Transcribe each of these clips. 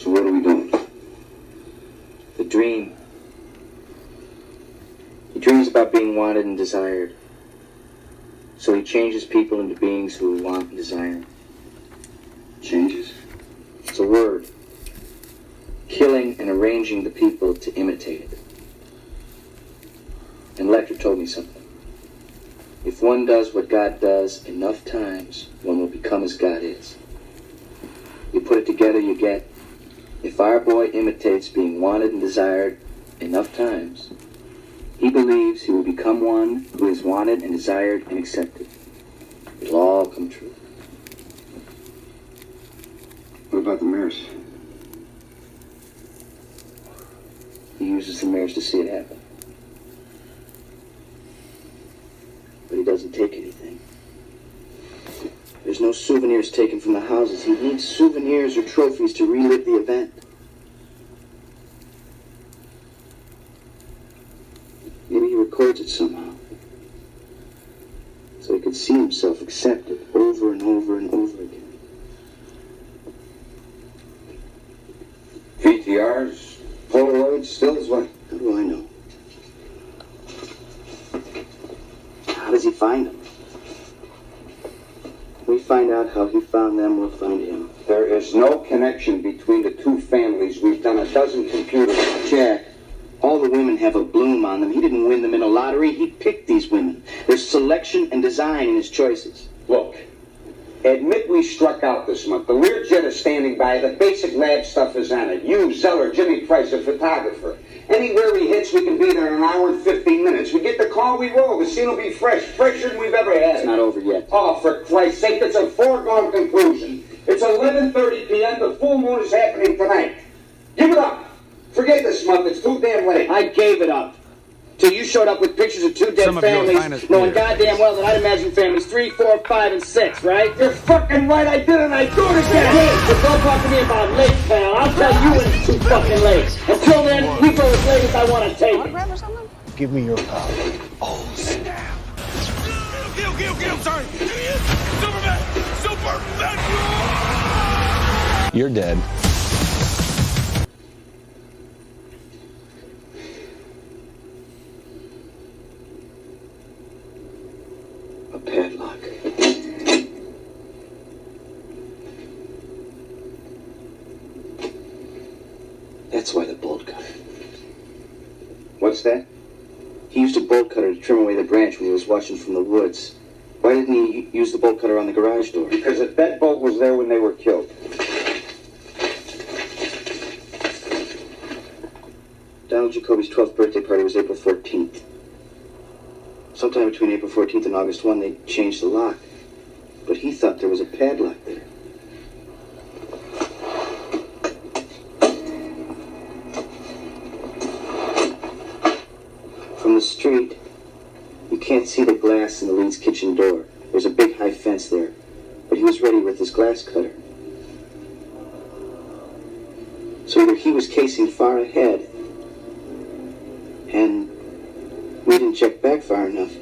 So what are we doing? The dream. He dreams about being wanted and desired. So he changes people into beings who want and desire. Changes? It's a word. Killing and arranging the people to imitate it. And Lecter told me something. If one does what God does enough times, one will become as God is. You put it together, you get, if our boy imitates being wanted and desired enough times, he believes he will become one who is wanted and desired and accepted. It'll all come true. What about the mirrors? He uses the mirrors to see it happen. But he doesn't take anything. There's no souvenirs taken from the houses. He needs souvenirs or trophies to relive the event. Maybe he records it somehow. So he could see himself accepted over and over and over again. VTRs, Polaroids, stills, what? How do I know? How does he find them? We find out how he found them, we'll find him. There is no connection between the two families. We've done a dozen computers. Jack, all the women have a bloom on them. He didn't win them in a lottery. He picked these women. There's selection and design in his choices. Look, admit we struck out this month. The Learjet is standing by. The basic lab stuff is on it. You, Zeller, Jimmy Price, a photographer. Anywhere he hits, we can be there in an hour and 15 minutes. We get the call, we roll. The scene will be fresh, fresher than we've ever had. It's not over yet. Oh, for Christ's sake, it's a foregone conclusion. It's 11:30 p.m. The full moon is happening tonight. Give it up. Forget this month. It's too damn late. I gave it up. Till you showed up with pictures of two dead families, knowing goddamn well that I'd imagine families 3, 4, 5, and 6, right? You're fucking right. I did it. I do it again. Hey, but don't talk to me about late, pal. I'll tell you when it's too fucking late. Until then, we go as late as I want to take it. Give me your power. Oh, snap. Get him, sorry. Superman! You're dead. A padlock. That's why the bolt cutter. What's that? He used a bolt cutter to trim away the branch when he was watching from the woods. Why didn't he use the bolt cutter on the garage door? Because the deadbolt was there when they were killed. Donald Jacoby's 12th birthday party was April 14th. Sometime between April 14th and August 1, they changed the lock. But he thought there was a padlock there. From the street, you can't see the glass in the Leeds kitchen door. There's a big high fence there. But he was ready with his glass cutter. So either he was casing far ahead, and we didn't check back far enough,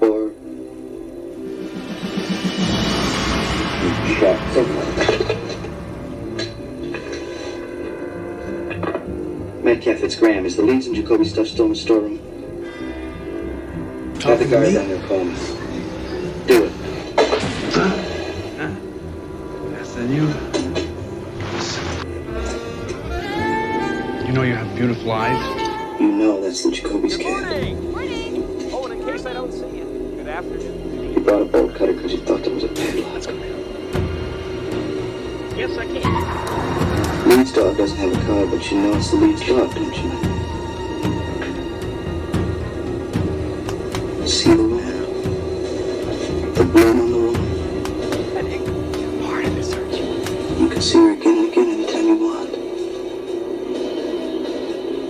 or he shot someone. Metcalf, it's Graham. Is the Leeds and Jacoby stuff still in the storeroom? Have the guard down there call me. Do it. That's the new. You know you have beautiful eyes. You know that's the Jacoby's cat. Morning! Oh, and in case I don't see you, good afternoon. He brought a bolt cutter because he thought there was a padlock. Yes, I can. Leeds dog doesn't have a collar, but you know it's the Leeds dog, don't you? See the man? The blood on the wall? And you're part of this, aren't you? You can see her again and again anytime you want.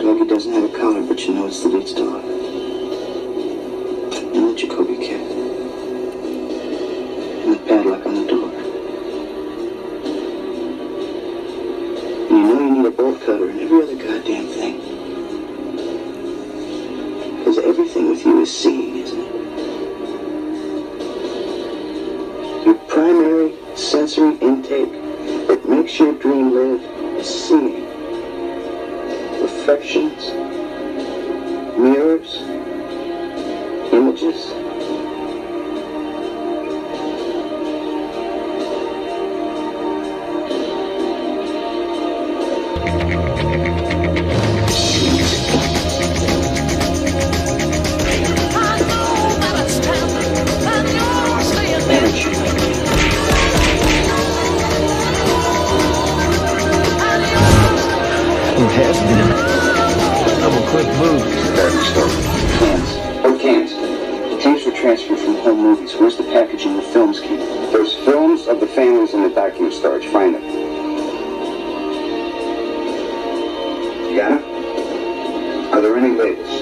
Doggy doesn't have a collar, but you know it's the Leeds dog. And the Jacoby cat. And the padlock on the door. And you know you need a bolt cutter and every other goddamn thing. Because everything with you is seeing, isn't it? Your primary sensory intake that makes makes your dream live is seeing reflections, mirrors, images. Who has been? Double quick move. Department store. Cans. What cans? The tapes were transferred from home movies. Where's the packaging the films came in? There's films of the families in the document storage. Find them. You got them? Are there any labels?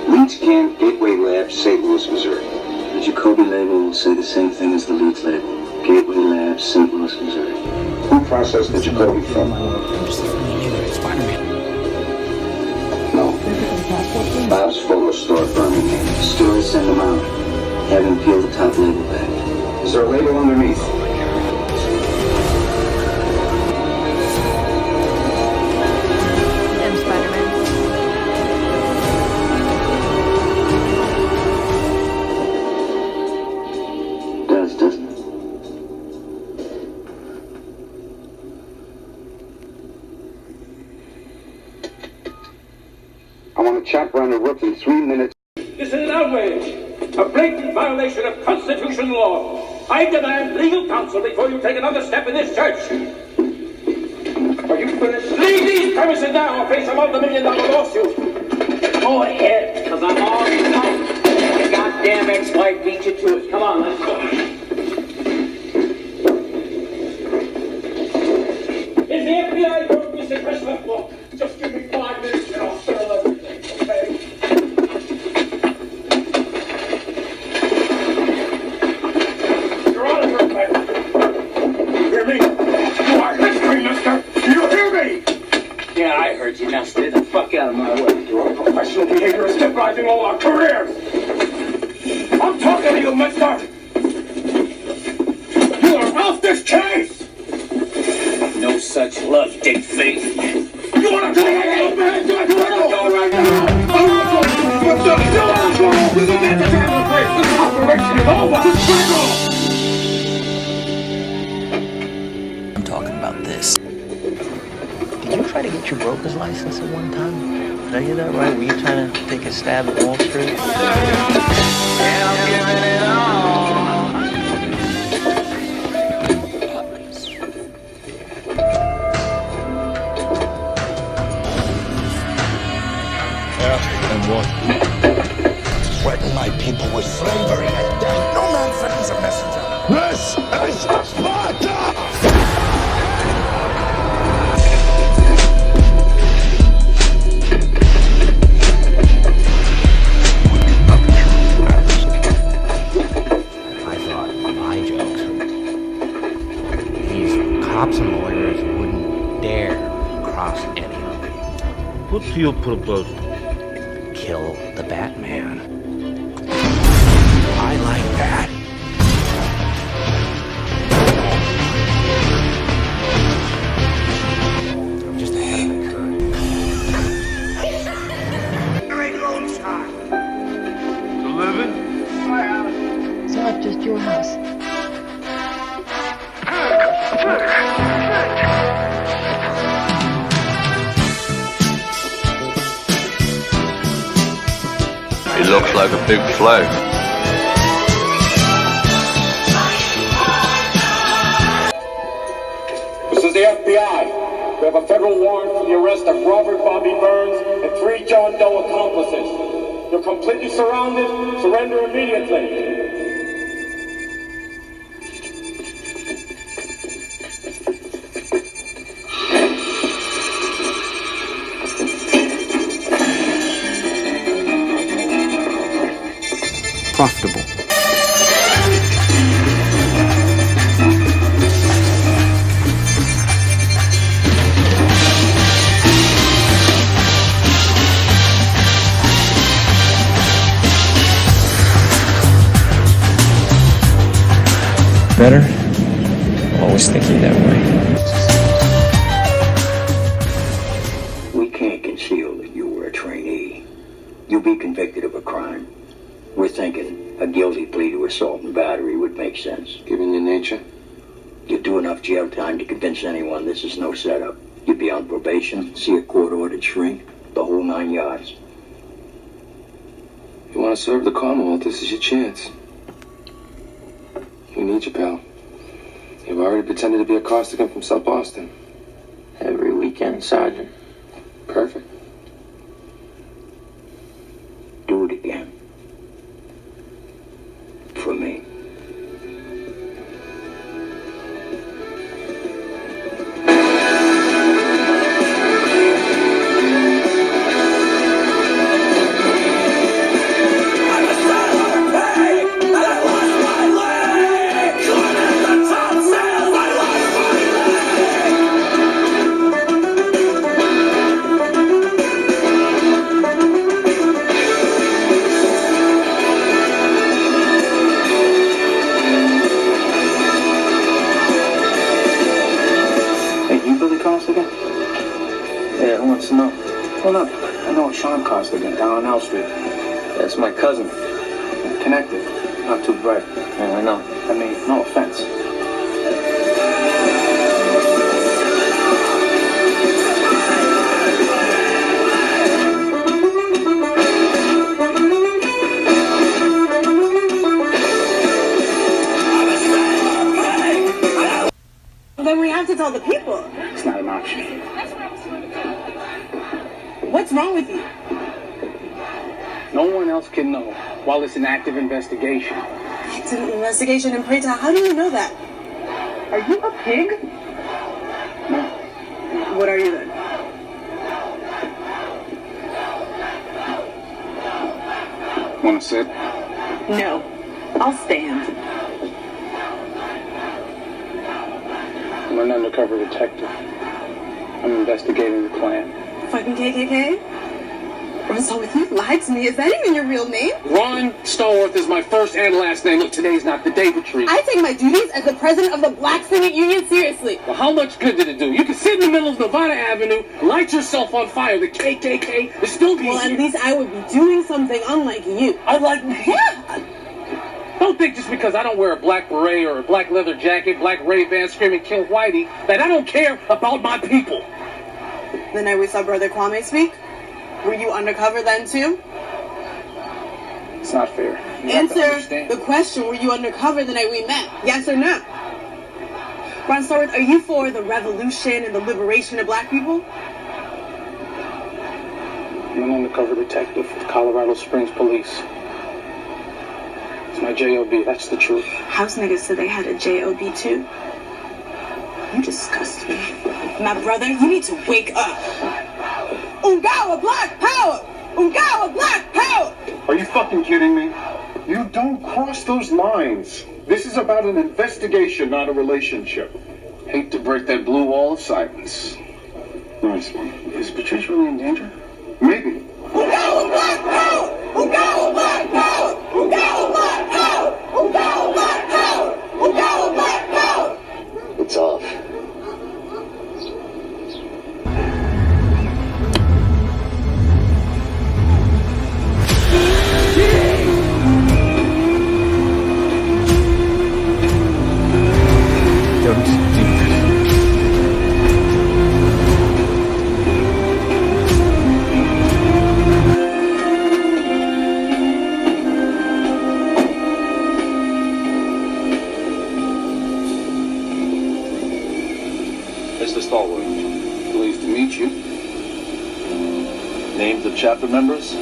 Leeds Can, Gateway Labs, St. Louis, Missouri. The Jacoby label will say the same thing as the Leeds label. Gateway Labs, St. Louis, Missouri. Who processed the Jacoby film? No. Bob's Photo Store, Birmingham. Still send them out. Have him peel the top label back. Is there a label underneath? I'm Spider-Man. Does, doesn't it? I want to chop around the roof in 3 minutes. This is an outrage, a blatant violation of constitutional law. I demand legal counsel before you take another step in this church. Are you finished? Leave these premises now or face a multi-million-dollar lawsuit. Go ahead, because I'm already out. The goddamn ex-wife beat you to it. Come on, let's go. Is the FBI going to suppress that law? Just give me 5 minutes and I'll settle everything, okay? You're out of here, man. You hear me? You are history, mister. You hear me? Yeah, I heard you. Now stay the fuck out of my way. Your professional behavior is jeopardizing all our careers. I'm talking to you, mister. You are off this case. No such luck, dick face. You want to do it right now, man? Do it right now. What's up? This is the place. This operation is over. I'm talking about this. Did you try to get your broker's license at one time? Did I hear that right? Were you trying to take a stab at Wall Street? And what? Threaten my people with slavery and death. No man threatens a messenger. This is Sparta! I thought my jokes, these cops and lawyers wouldn't dare cross any of them. What's your proposal? Kill the Batman. I like that. I'm just ahead of the curve. It's not just your house. It looks like a big flag. This is the FBI. We have a federal warrant for the arrest of Robert Bobby Burns and 3 John Doe accomplices. You're completely surrounded. Surrender immediately. Profitable. Better? always thinking that way. We can't conceal that you were a trainee. You'll be convicted of a crime. We're thinking a guilty plea to assault and battery would make sense. Given your nature? You'd do enough jail time to convince anyone this is no setup. You'd be on probation, see a court-ordered shrink, the whole 9 yards. You want to serve the Commonwealth, this is your chance. We need you, pal. You've already pretended to be a Costigan from South Boston. Every weekend, Sergeant. Perfect. Do it again. For me. Yeah, who wants to know? Well, look, I know Sean Costigan down on L Street. That's my cousin. Connected. Not too bright. Yeah, I know. I mean, no offense. Then we have to tell the people. It's not an option. What's wrong with you? No one else can know while it's an active investigation. It's an investigation in Preta. How do you know that? Are you a pig? No. What are you then? Want to sit? No. I'll stand. I'm an undercover detective. I'm investigating the Klan. Fucking KKK? Ron Stallworth, you lied to me. Is that even your real name? Ron Stallworth is my first and last name. Look, today's not the day, Patrice. I take my duties as the president of the Black Student Union seriously. Well, how much good did it do? You can sit in the middle of Nevada Avenue, light yourself on fire. The KKK is still be Well, here. at least I would be doing something unlike you. Unlike me? Yeah. Don't think just because I don't wear a black beret or a black leather jacket, black Ray-Ban screaming "Kill Whitey" that I don't care about my people. The night we saw Brother Kwame speak, were you undercover then too? It's not fair. Answer the question, were you undercover the night we met? Yes or no? Ron Stallworth, are you for the revolution and the liberation of black people? I'm an undercover detective with Colorado Springs Police. It's my J.O.B., that's the truth. House niggas said they had a J.O.B. too. You disgust me. My brother, you need to wake up. Ungawa Black Power! Ungawa Black Power! Are you fucking kidding me? You don't cross those lines. This is about an investigation, not a relationship. Hate to break that blue wall of silence. Nice one. Is Patrice really in danger? Maybe. Ungawa Black Power! Ungawa Black Power! Ungawa Black Power! Ungawa Black Power! Ungawa Black Power! It's off. Mr. Stallworth. Pleased to meet you. Names of chapter members?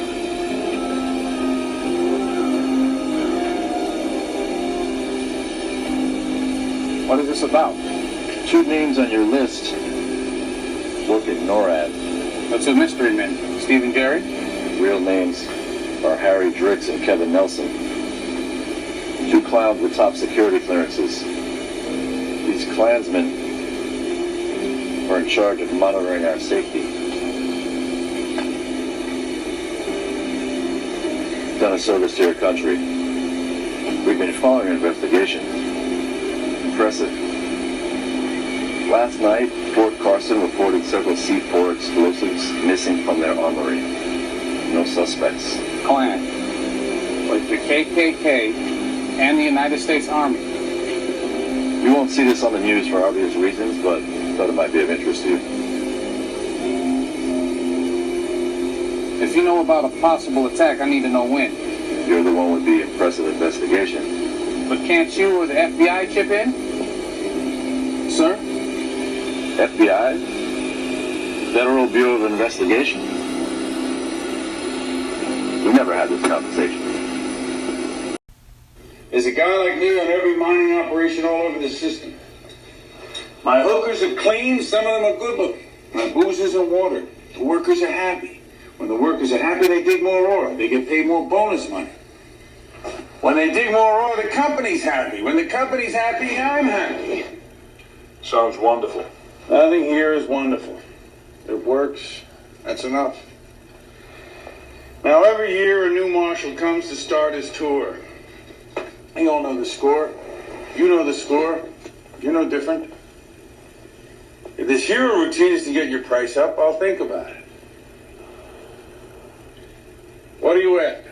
What is this about? 2 names on your list work at NORAD. That's a mystery men. Stephen Gary? Real names are Harry Drix and Kevin Nelson. 2 clowns with top security clearances. These Klansmen are in charge of monitoring our safety. Done a service to your country. We've been following your investigation. Impressive. Last night, Fort Carson reported several C4 explosives missing from their armory. No suspects. Klan, like the KKK and the United States Army. You won't see this on the news for obvious reasons, but thought it might be of interest to you. If you know about a possible attack, I need to know when. You're the one with the impressive investigation. But can't you or the FBI chip in? Sir? FBI? Federal Bureau of Investigation? We never had this conversation. There's a guy like me on every mining operation all over the system. My hookers are clean, some of them are good looking. My boozers are watered. The workers are happy. When the workers are happy, they dig more ore. They get paid more bonus money. When they dig more ore, the company's happy. When the company's happy, I'm happy. Sounds wonderful. Nothing here is wonderful. It works. That's enough. Now, every year a new marshal comes to start his tour. You all know the score. You know the score. You're no different. If this hero routine is to get your price up, I'll think about it. What are you at?